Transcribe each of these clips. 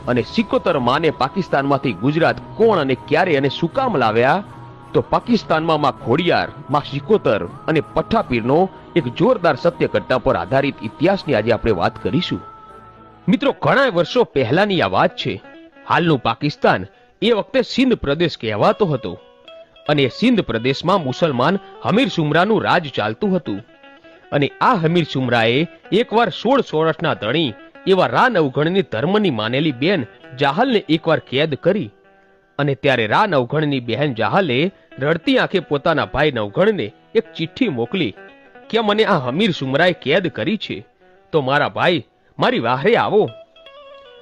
અને સિકોતર માને પાકિસ્તાનમાંથી ગુજરાત કોણ અને ક્યારે અને શું કામ લાવ્યા? તો પાકિસ્તાનમાં માં ખોડિયાર, માં સિકોતર અને પઠ્ઠાપીરનો એક જોરદાર સત્ય ઘટના પર આધારિત ઇતિહાસની આજે આપણે વાત કરીશું. મિત્રો, ઘણા વર્ષો પહેલાની આ વાત છે. હાલનું પાકિસ્તાન એ વખતે સિંધ પ્રદેશ કહેવાતો હતો અને સિંધ પ્રદેશમાં મુસલમાન હમીર સુમરાનું રાજ ચાલતું હતું. અને આ હમીર સુમરાએ એકવાર 16 વર્ષના ધણી એવા રા નવઘણની ધર્મની માનેલી બેન જાહલને એકવાર કેદ કરી. અને ત્યારે રા નવઘણની બહેન જાહલે રડતી આંખે પોતાના ભાઈ નવઘણને એક ચિઠ્ઠી મોકલી કે મને આ હમીર સુમરાએ કેદ કરી છે, તો મારા ભાઈ મારી વાહરે આવો.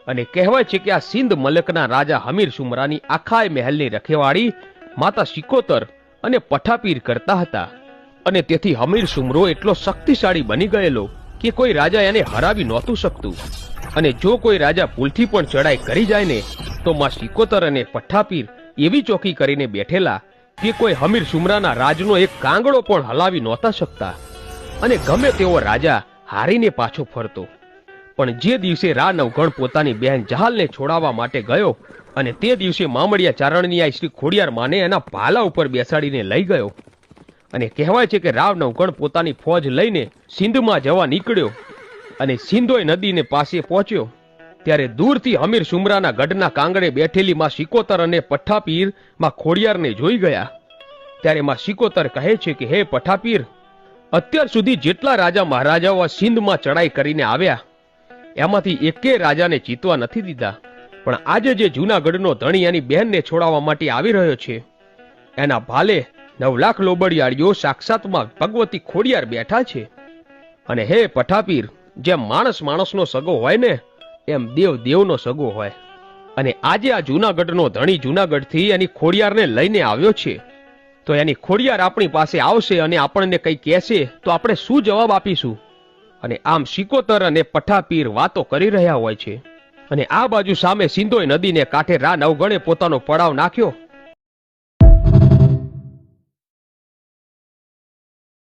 અને કહેવાય છે કે આ સિંધ મલકના રાજા હમીર સુમરાની આખા મહેલની રખેવાળી માતા સિકોતર અને પઠ્ઠાપીર કરતા હતા. અને તેથી હમીર સુમરો એટલો શક્તિશાળી બની ગયેલો કે કોઈ રાજા એને હરાવી નહોતું શકતું. અને જો કોઈ રાજા ભૂલથી પણ ચડાઈ કરી જાય ને તો માં સિકોતર અને પઠ્ઠાપીર એવી ચોકી કરીને બેઠેલા કે કોઈ હમીર સુમરાના રાજનો એક કાંગડો પણ હલાવી નહોતા શકતા. અને ગમે તેવો રાજા હારીને પાછો ફરતો. પણ જે દિવસે રા નવઘણ પોતાની બહેન જાહલને છોડાવવા માટે ગયો અને તે દિવસે મામડિયા ચારણની શ્રી ખોડિયાર માને એના ભાલા ઉપર બેસાડીને લઈ ગયો. અને કહેવાય છે કે રાવ નવઘણ પોતાની ફોજ લઈને સિંધમાં જવા નીકળ્યો અને સિંધોય નદીને પાસે પહોંચ્યો ત્યારે દૂરથી હમીર સુમરાના ગઢના કાંગડે બેઠેલી માં સિકોતર અને પઠ્ઠાપીર માં ખોડિયારને જોઈ ગયા. ત્યારે માં સિકોતર કહે છે કે હે પઠ્ઠાપીર, અત્યાર સુધી જેટલા રાજા મહારાજાઓ સિંધમાં ચડાઈ કરીને આવ્યા એમાંથી એકે રાજાને જીતવા નથી દીધા, પણ આજે જે જૂનાગઢનો ધણી એની બહેનને છોડાવવા માટે આવી રહ્યો છે એના ભાલે 9 લાખ લોબડિયાળીઓ સાક્ષાતમાં ભગવતી ખોડિયાર બેઠા છે. અને હે પઠ્ઠાપીર, જેમ માણસ માણસનો સગો હોય ને એમ દેવ દેવનો સગો હોય. અને આજે આ જૂનાગઢનો ધણી જૂનાગઢથી એની ખોડિયારને લઈને આવ્યો છે, તો એની ખોડિયાર આપણી પાસે આવશે અને આપણને કંઈ કહેશે તો આપણે શું જવાબ આપીશું? અને આમ સિકોતર અને પઠ્ઠાપીર વાતો કરી રહ્યા હોય છે. અને આ બાજુ સામે સિંધોય નદીને કાંઠે રા નવઘણે પોતાનો પડાવ નાખ્યો